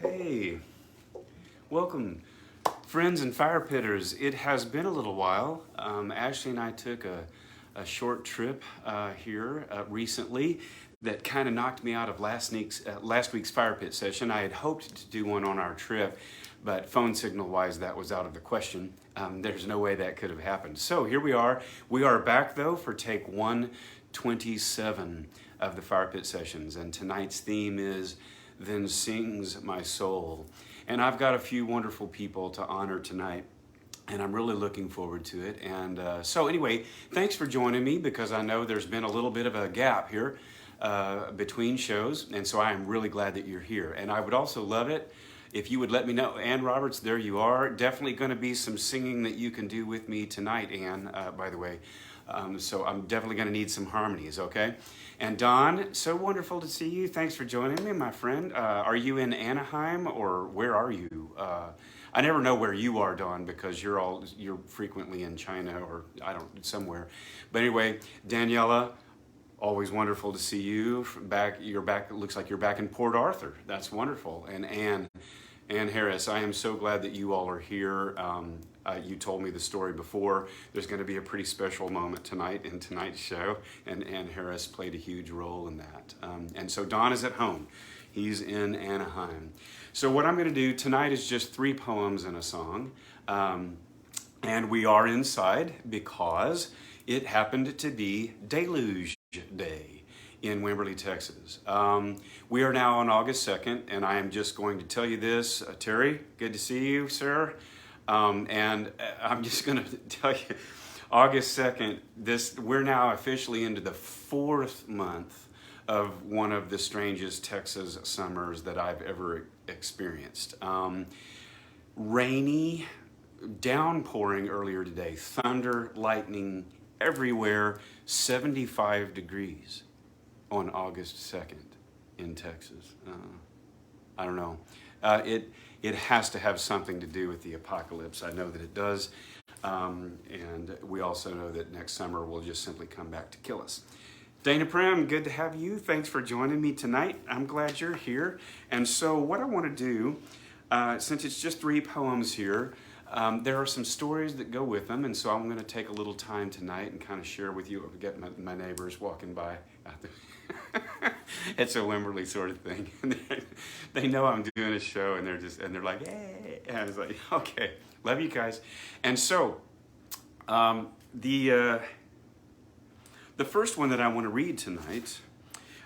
Hey, welcome, friends and fire pitters. It has been a little while. Ashley and I took a short trip here recently that kind of knocked me out of last week's fire pit session. I had hoped to do one on our trip, but phone signal wise, that was out of the question. There's no way that could have happened. So here we are. We are back though for take 127 of the fire pit sessions, and tonight's theme is Then Sings My Soul. And I've got a few wonderful people to honor tonight, and I'm really looking forward to it. And so anyway, thanks for joining me, because I know there's been a little bit of a gap here between shows, and so I am really glad that you're here. And I would also love it if you would let me know. Ann Roberts, there you are. Definitely going to be some singing that you can do with me tonight, Ann, by the way. So I'm definitely going to need some harmonies, okay? And Don, so wonderful to see you. Thanks for joining me, my friend. Are you in Anaheim, or where are you? I never know where you are, Don, because you're frequently in China, or somewhere. But anyway, Daniela, always wonderful to see you back. You're back. It looks like you're back in Port Arthur. That's wonderful. And Ann Harris, I am so glad that you all are here. You told me the story before. There's going to be a pretty special moment tonight in tonight's show, and Ann Harris played a huge role in that. And so Don is at home. He's in Anaheim. So what I'm going to do tonight is just 3 poems and a song. And we are inside because it happened to be Deluge Day in Wimberley, Texas. We are now on August 2nd, and I am just going to tell you this. Terry, good to see you, sir. And I'm just going to tell you, August 2nd, we're now officially into the 4th month of one of the strangest Texas summers that I've ever experienced. Rainy, downpouring earlier today, thunder, lightning everywhere, 75 degrees on August 2nd in Texas. I don't know. It has to have something to do with the apocalypse. I know that it does. And we also know that next summer will just simply come back to kill us. Dana Prim, good to have you. Thanks for joining me tonight. I'm glad you're here. And so what I want to do, since it's just 3 poems here, there are some stories that go with them. And so I'm going to take a little time tonight and kind of share with you. I'll get my neighbors walking by out there. It's a Wimberley sort of thing. They know I'm doing a show, and they're like, hey, and I was like, okay, love you guys. And so the first one that I want to read tonight,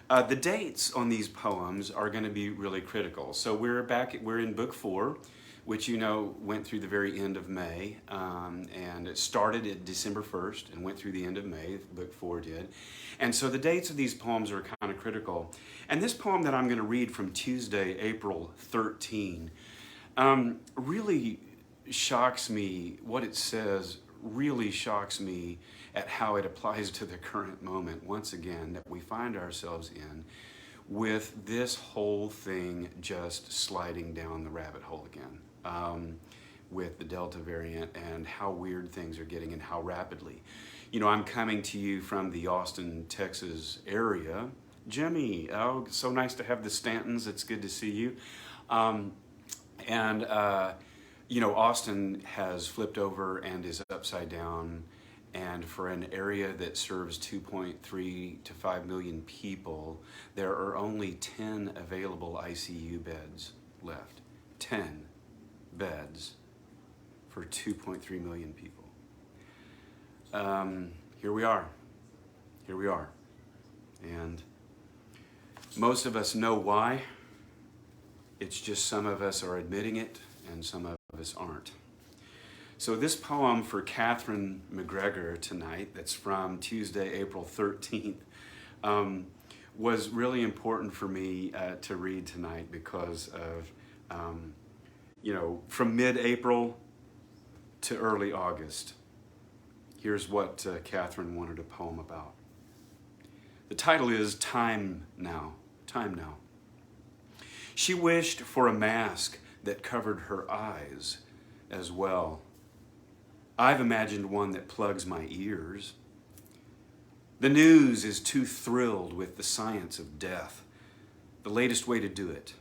the dates on these poems are going to be really critical. So we're in book 4, which went through the very end of May, and it started at December 1st and went through the end of May, book 4 did. And so the dates of these poems are kind of critical. And this poem that I'm going to read from Tuesday, April 13, really shocks me. What it says really shocks me at how it applies to the current moment, once again, that we find ourselves in, with this whole thing just sliding down the rabbit hole again. With the Delta variant and how weird things are getting and how rapidly. I'm coming to you from the Austin, Texas area. Jimmy, oh, so nice to have the Stantons. It's good to see you. Austin has flipped over and is upside down. And for an area that serves 2.3 to 5 million people, there are only 10 available ICU beds left. 10 beds for 2.3 million people. Here we are. And most of us know why. It's just some of us are admitting it and some of us aren't. So this poem for Kathy McGregor tonight, that's from Tuesday, April 13th, was really important for me to read tonight because of, from mid-April to early August. Here's what Catherine wanted a poem about. The title is Time Now. Time Now. She wished for a mask that covered her eyes as well. I've imagined one that plugs my ears. The news is too thrilled with the science of death. The latest way to do it.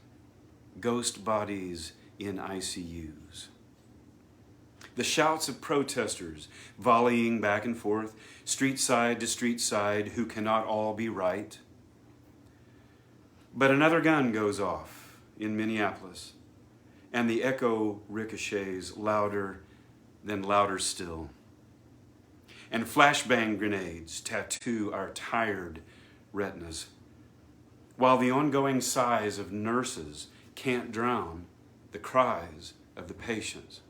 ghost bodies in ICUs. The shouts of protesters volleying back and forth, street side to street side, who cannot all be right. But another gun goes off in Minneapolis, and the echo ricochets louder than louder still. And flashbang grenades tattoo our tired retinas, while the ongoing sighs of nurses can't drown the cries of the patients.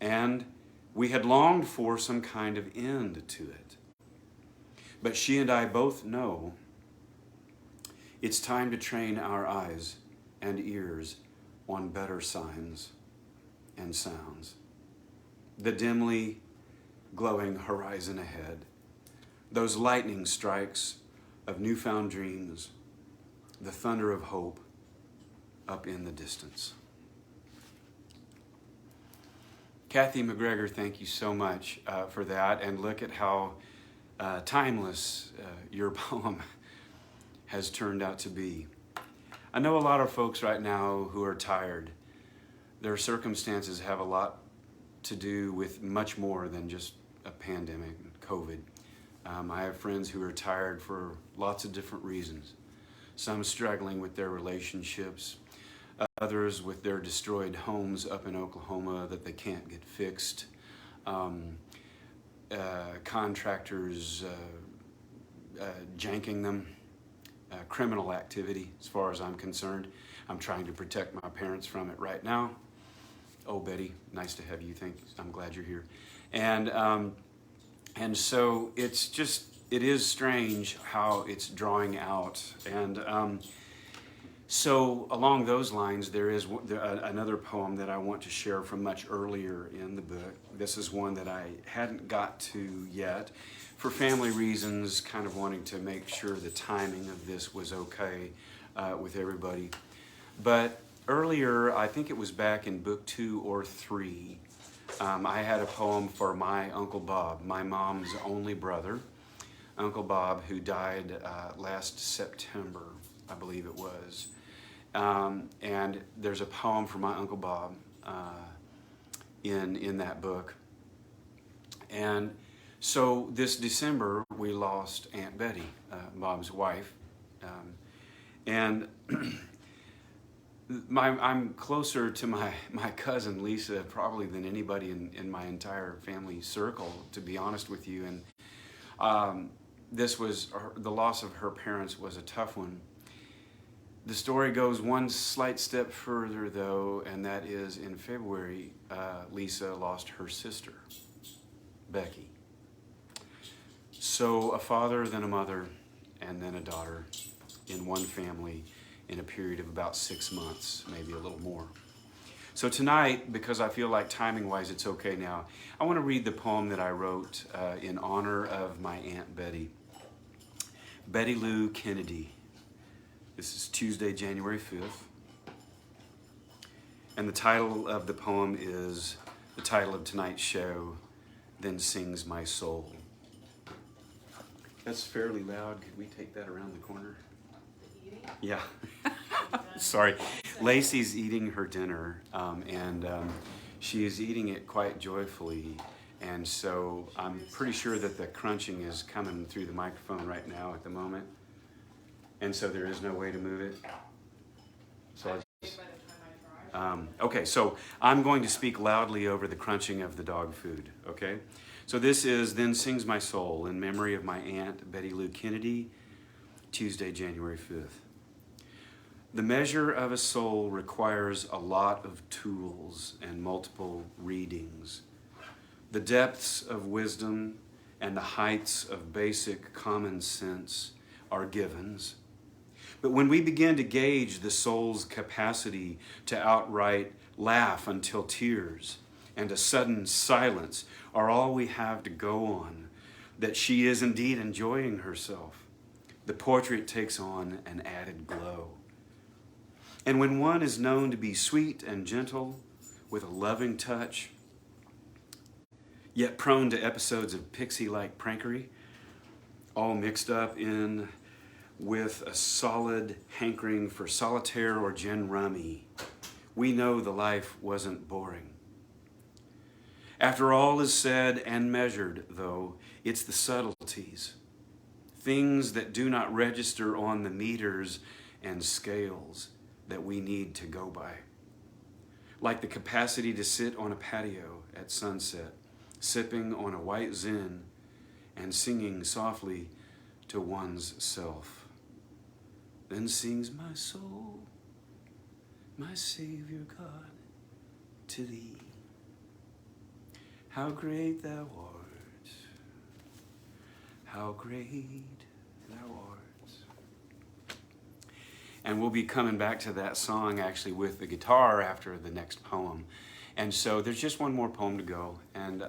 And we had longed for some kind of end to it. But she and I both know it's time to train our eyes and ears on better signs and sounds. The dimly glowing horizon ahead, those lightning strikes of newfound dreams, the thunder of hope up in the distance. Kathy McGregor, thank you so much for that. And look at how timeless your poem has turned out to be. I know a lot of folks right now who are tired. Their circumstances have a lot to do with much more than just a pandemic, COVID. I have friends who are tired for lots of different reasons. Some struggling with their relationships, others with their destroyed homes up in Oklahoma that they can't get fixed. Contractors janking them. Criminal activity, as far as I'm concerned. I'm trying to protect my parents from it right now. Oh, Betty, nice to have you. I'm glad you're here. And so it is strange how it's drawing out. And so along those lines, there is another poem that I want to share from much earlier in the book. This is one that I hadn't got to yet, for family reasons, kind of wanting to make sure the timing of this was okay with everybody. But earlier, I think it was back in book 2 or 3, I had a poem for my Uncle Bob, my mom's only brother, Uncle Bob, who died last September, I believe it was. And there's a poem for my Uncle Bob in that book. And so this December, we lost Aunt Bettye, Bob's wife. And I'm closer to my cousin Lisa probably than anybody in my entire family circle, to be honest with you. And the loss of her parents was a tough one. The story goes one slight step further, though, and that is in February, Lisa lost her sister, Becky. So a father, then a mother, and then a daughter in one family in a period of about 6 months, maybe a little more. So tonight, because I feel like timing-wise it's okay now, I want to read the poem that I wrote in honor of my Aunt Bettye. Bettye Lou Kennedy. This is Tuesday, January 5th. And the title of the poem is the title of tonight's show, Then Sings My Soul. That's fairly loud. Could we take that around the corner? Yeah. Sorry. Lacey's eating her dinner, and she is eating it quite joyfully. And so I'm pretty sure that the crunching is coming through the microphone right now at the moment. And so there is no way to move it. So okay, so I'm going to speak loudly over the crunching of the dog food, okay? So this is Then Sings My Soul in memory of my Aunt Bettye Lou Kennedy, Tuesday, January 5th. The measure of a soul requires a lot of tools and multiple readings. The depths of wisdom and the heights of basic common sense are givens. But when we begin to gauge the soul's capacity to outright laugh until tears and a sudden silence are all we have to go on, that she is indeed enjoying herself, the portrait takes on an added glow. And when one is known to be sweet and gentle with a loving touch, yet prone to episodes of pixie-like prankery, all mixed up in with a solid hankering for solitaire or gin rummy. We know the life wasn't boring. After all is said and measured, though, it's the subtleties, things that do not register on the meters and scales that we need to go by. Like the capacity to sit on a patio at sunset, sipping on a white zin and singing softly to one's self. Then sings my soul, my Savior God, to thee. How great thou art, how great thou art. And we'll be coming back to that song actually with the guitar after the next poem. And so there's just one more poem to go. And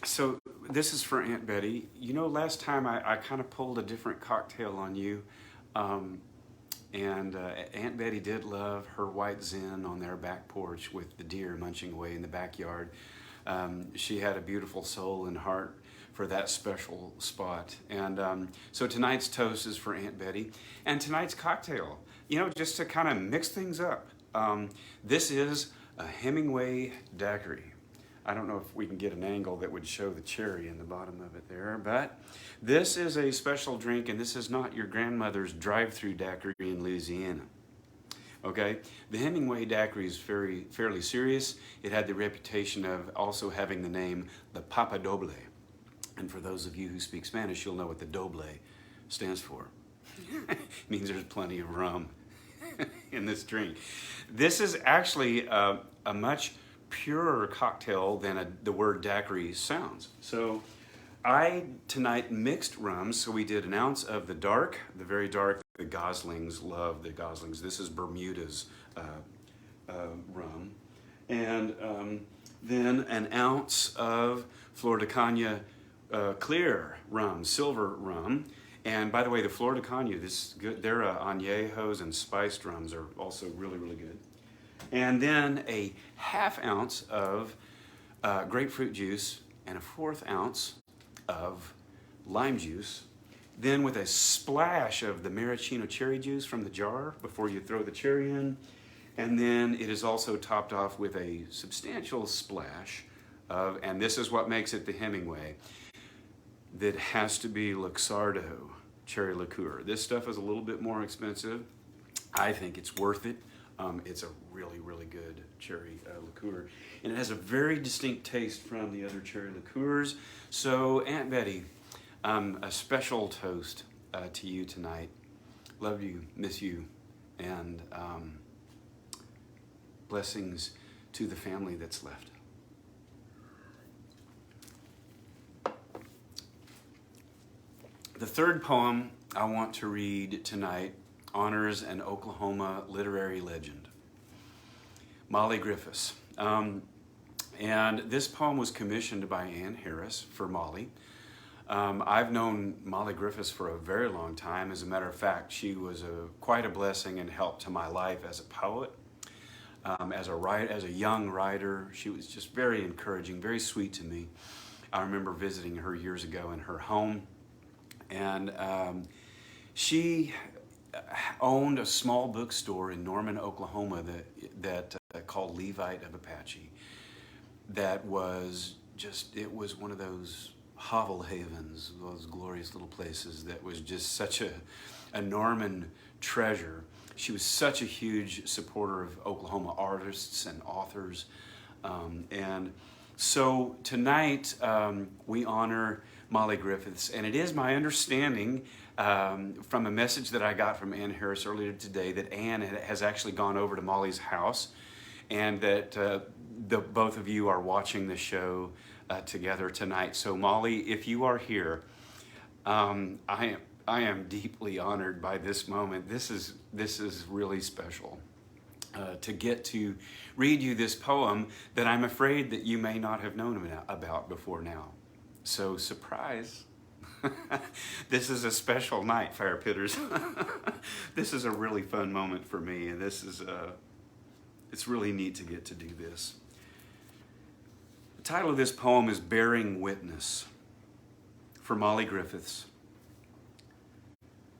so this is for Aunt Bettye. You know, last time I kind of pulled a different cocktail on you. And Aunt Bettye did love her white zin on their back porch with the deer munching away in the backyard. She had a beautiful soul and heart for that special spot. And so tonight's toast is for Aunt Bettye. And tonight's cocktail, you know, just to kind of mix things up. This is a Hemingway daiquiri. I don't know if we can get an angle that would show the cherry in the bottom of it there, but this is a special drink, and this is not your grandmother's drive-through daiquiri in Louisiana. Okay, the Hemingway daiquiri is fairly serious. It had the reputation of also having the name the Papa Doble. And for those of you who speak Spanish, you'll know what the doble stands for. It means there's plenty of rum in this drink. This is actually a much purer cocktail than the word daiquiri sounds. So I tonight mixed rums. So we did an ounce of the dark, the very dark. The Goslings love the Goslings. This is Bermuda's rum. And then an ounce of Flor de Caña clear rum, silver rum. And by the way, the Flor de Caña, their añejos and spiced rums are also really, really good. And then a half ounce of grapefruit juice and a fourth ounce of lime juice. Then with a splash of the maraschino cherry juice from the jar before you throw the cherry in. And then it is also topped off with a substantial splash of, and this is what makes it the Hemingway, that has to be Luxardo cherry liqueur. This stuff is a little bit more expensive. I think it's worth it. It's a really, really good cherry liqueur. And it has a very distinct taste from the other cherry liqueurs. So, Aunt Bettye, a special toast to you tonight. Love you, miss you, and blessings to the family that's left. The third poem I want to read tonight honors an Oklahoma literary legend, Molly Griffis. And this poem was commissioned by Ann Harris for Molly. I've known Molly Griffis for a very long time. As a matter of fact, she was quite a blessing and help to my life as a poet, as a young writer. She was just very encouraging, very sweet to me. I remember visiting her years ago in her home, and she owned a small bookstore in Norman, Oklahoma that called Levite of Apache. That was it was one of those hovel havens, those glorious little places that was just such a Norman treasure. She was such a huge supporter of Oklahoma artists and authors. And so tonight we honor Molly Griffis, and it is my understanding from a message that I got from Ann Harris earlier today that Ann has actually gone over to Molly's house, and that both of you are watching the show together tonight. So Molly, if you are here, I am deeply honored by this moment. This is really special to get to read you this poem that I'm afraid that you may not have known about before now. So surprise. This is a special night, Fire Pitters. This is a really fun moment for me, and it's really neat to get to do this. The title of this poem is Bearing Witness. for Molly Griffis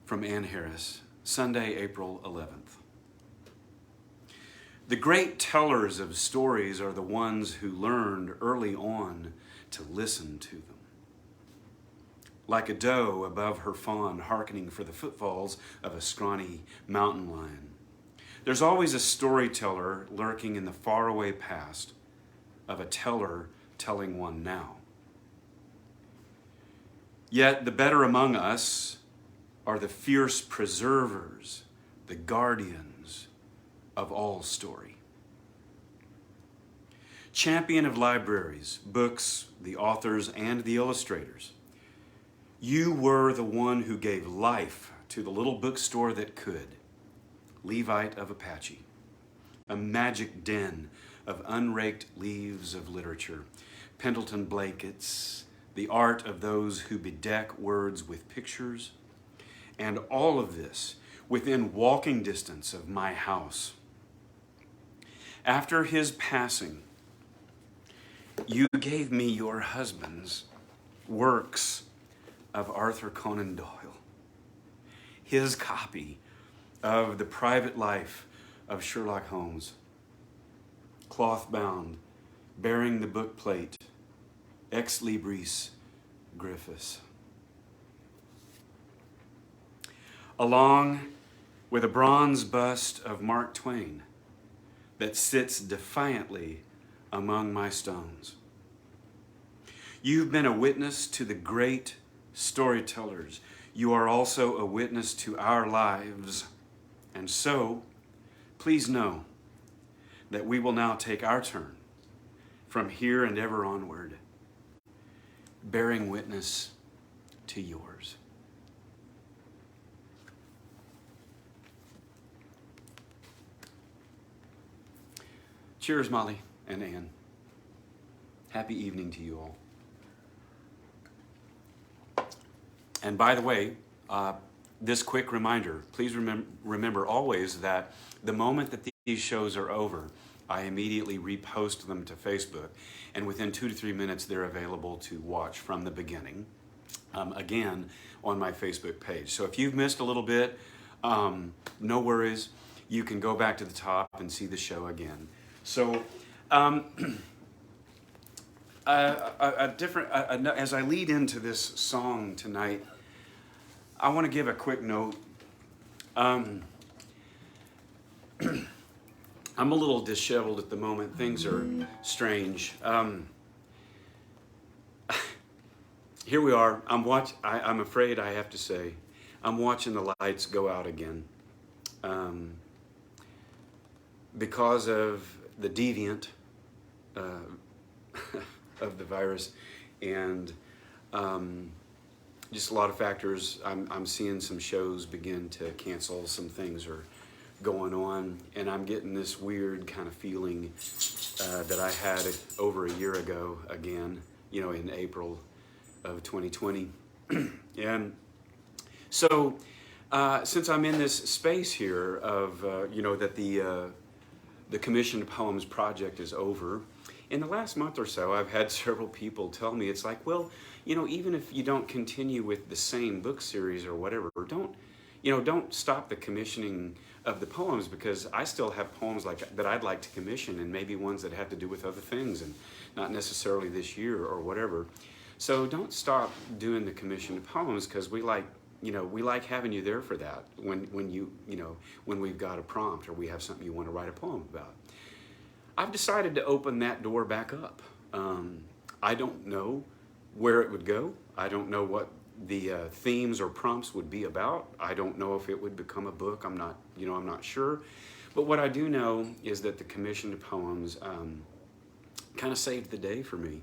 from Ann Harris, Sunday, April 11th. The great tellers of stories are the ones who learned early on to listen to them. Like a doe above her fawn, hearkening for the footfalls of a scrawny mountain lion. There's always a storyteller lurking in the faraway past of a teller telling one now. Yet the better among us are the fierce preservers, the guardians of all story. Champion of libraries, books, the authors, and the illustrators. You were the one who gave life to the little bookstore that could. Levite of Apache, a magic den of unraked leaves of literature, Pendleton blankets, the art of those who bedeck words with pictures, and all of this within walking distance of my house. After his passing, you gave me your husband's works of Arthur Conan Doyle, his copy of The Private Life of Sherlock Holmes, cloth-bound, bearing the book plate, Ex Libris Griffis. Along with a bronze bust of Mark Twain that sits defiantly among my stones. You've been a witness to the great storytellers. You are also a witness to our lives. And so, please know that we will now take our turn from here and ever onward, bearing witness to yours. Cheers, Molly and Ann. Happy evening to you all. And by the way, this quick reminder, please remember always that the moment that these shows are over, I immediately repost them to Facebook, and within 2 to 3 minutes they're available to watch from the beginning, again, on my Facebook page. So if you've missed a little bit, no worries. You can go back to the top and see the show again. So, as I lead into this song tonight, I want to give a quick note. I'm a little disheveled at the moment. Things are strange. Here we are. I'm afraid I have to say, I'm watching the lights go out again. Because of the deviant of the virus, and just a lot of factors. I'm seeing some shows begin to cancel. Some things are going on, and I'm getting this weird kind of feeling that I had over a year ago again, in April of 2020. And so since I'm in this space here of, that the commissioned poems project is over, in the last month or so, I've had several people tell me, it's like, well, even if you don't continue with the same book series or whatever, don't stop the commissioning of the poems, because I still have poems that I'd like to commission, and maybe ones that have to do with other things and not necessarily this year or whatever. So don't stop doing the commissioned poems, because we like having you there for that when we've got a prompt or we have something you want to write a poem about. I've decided to open that door back up. I don't know where it would go. I don't know what the themes or prompts would be about. I don't know if it would become a book. I'm not sure. But what I do know is that the commissioned poems kind of saved the day for me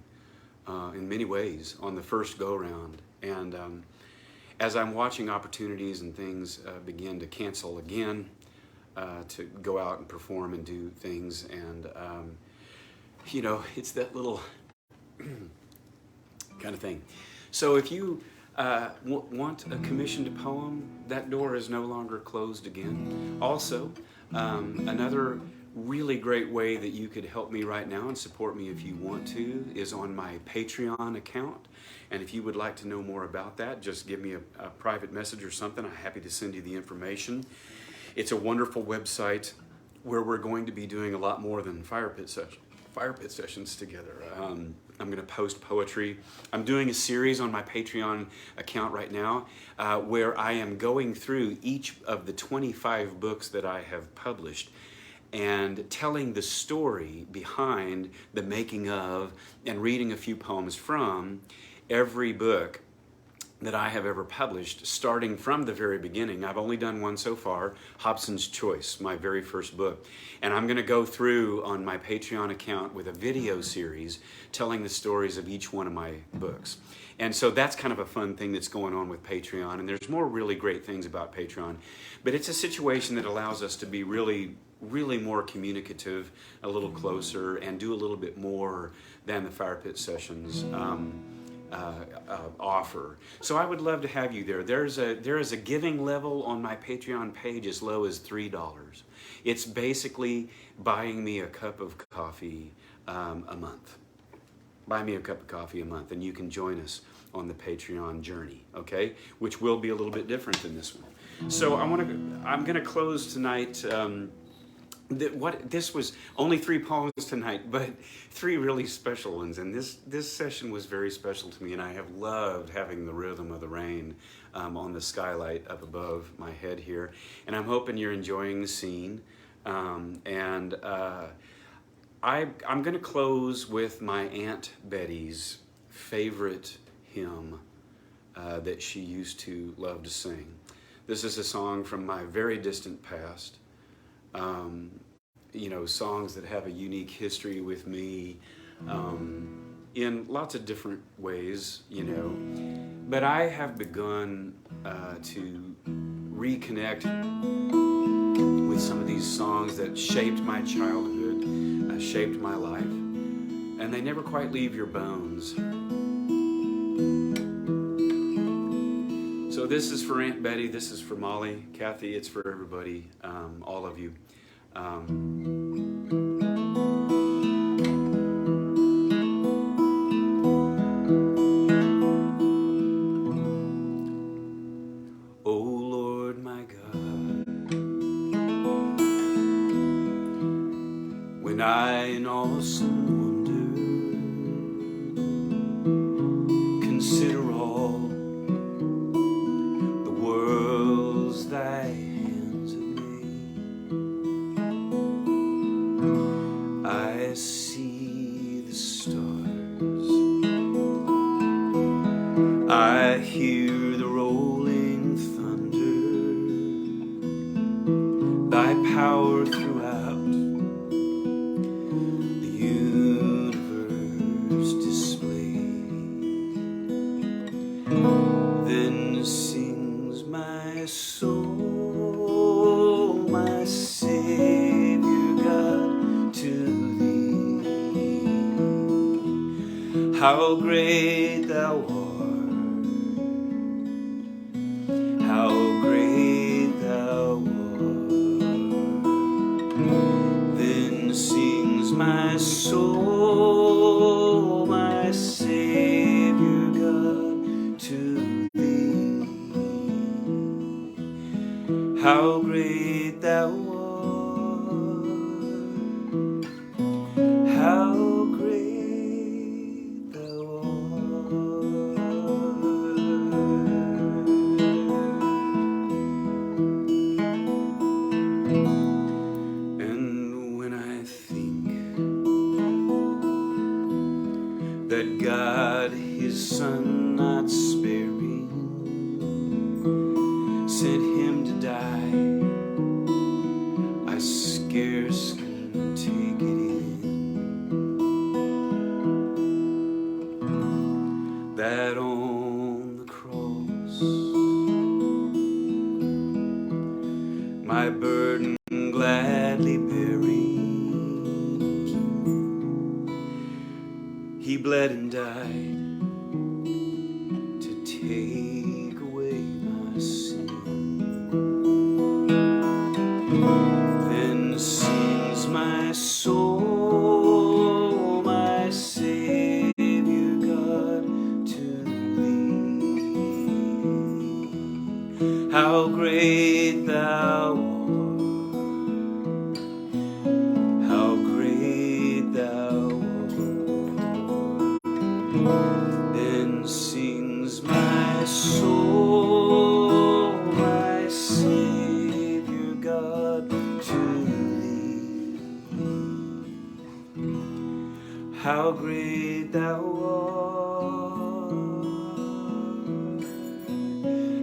in many ways on the first go-round. And as I'm watching opportunities and things begin to cancel again, to go out and perform and do things, and it's that little kind of thing. So if you want a commissioned poem, that door is no longer closed again. Also, another really great way that you could help me right now and support me if you want to is on my Patreon account. And if you would like to know more about that, just give me a private message or something. I'm happy to send you the information. It's a wonderful website where we're going to be doing a lot more than fire pit sessions together. I'm going to post poetry. I'm doing a series on my Patreon account right now where I am going through each of the 25 books that I have published and telling the story behind the making of and reading a few poems from every book that I have ever published, starting from the very beginning. I've only done one so far, Hobson's Choice, my very first book. And I'm going to go through on my Patreon account with a video series telling the stories of each one of my books. And so that's kind of a fun thing that's going on with Patreon. And there's more really great things about Patreon. But it's a situation that allows us to be really more communicative, a little closer, and do a little bit more than the fire pit sessions offer. So I would love to have you there. There is a giving level on my Patreon page as low as $3. It's basically buying me a cup of coffee a month. Buy me a cup of coffee a month, and you can join us on the Patreon journey, okay? Which will be a little bit different than this one. So I'm gonna close tonight. This was only 3 poems tonight, but 3 really special ones. And this session was very special to me, and I have loved having the rhythm of the rain on the skylight up above my head here. And I'm hoping you're enjoying the scene. I'm going to close with my Aunt Betty's favorite hymn that she used to love to sing. This is a song from my very distant past. You know, songs that have a unique history with me in lots of different ways, you know. But I have begun to reconnect with some of these songs that shaped my childhood, shaped my life, and they never quite leave your bones. So this is for Aunt Betty, this is for Molly, Kathy, it's for everybody, all of you. Oh Lord my God, when I in awesome wonder consider all the worlds thy hands have made, I see the stars, I hear the rolling thunder, thy power throughout the universe displayed. Then sings my soul, my Savior God, to thee. How great thou art, how great thou art. Then sings my soul, my Savior God, to thee. How great thou art, how great thou art. And when I think that God his Son not sparing sent him to die, I scarce can take it in, that on the cross my burden gladly bearing, he bled and died to take away my sin. Then sings my how great thou art, how great thou art. Then sings my soul, my Savior God, to thee. How great thou art,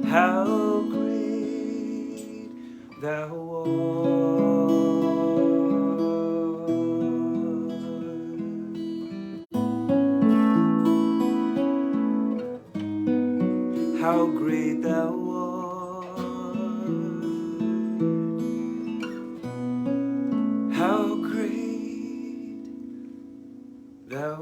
how great thou art, how great thou art, how great thou art.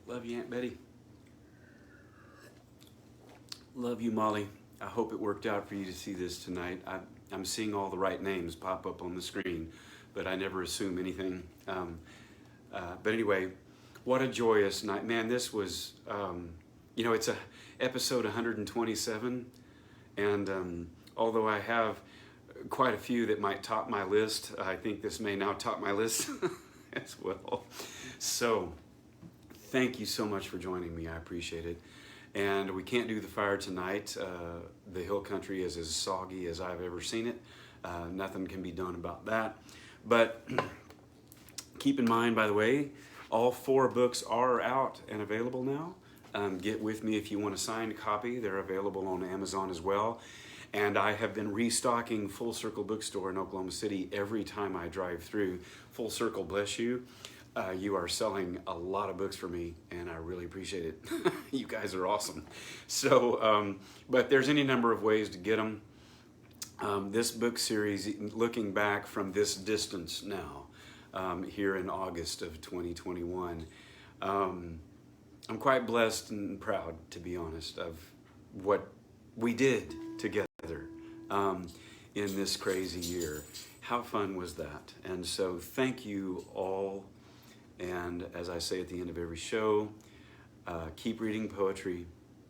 Love you, Aunt Betty. Love you, Molly. I hope it worked out for you to see this tonight. I'm seeing all the right names pop up on the screen, but I never assume anything. But anyway, what a joyous night. Man, this was, you know, it's a episode 127, and although I have quite a few that might top my list, I think this may now top my list as well. So, thank you so much for joining me. I appreciate it. And we can't do the fire tonight. The hill country is as soggy as I've ever seen it. Nothing can be done about that. But keep in mind, by the way, all 4 books are out and available now. Get with me if you want a signed copy. They're available on Amazon as well. And I have been restocking Full Circle Bookstore in Oklahoma City every time I drive through. Full Circle, bless you. You are selling a lot of books for me, and I really appreciate it. You guys are awesome. So, but there's any number of ways to get them. This book series, looking back from this distance now, here in August of 2021, I'm quite blessed and proud, to be honest, of what we did together in this crazy year. How fun was that? And so thank you all. And as I say at the end of every show, keep reading poetry.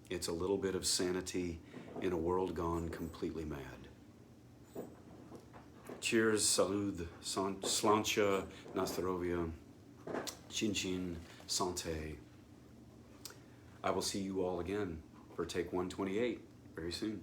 It's a little bit of sanity in a world gone completely mad. Cheers, salud, slancha, nastarovia, chin chin, sante. I will see you all again for take 128 very soon.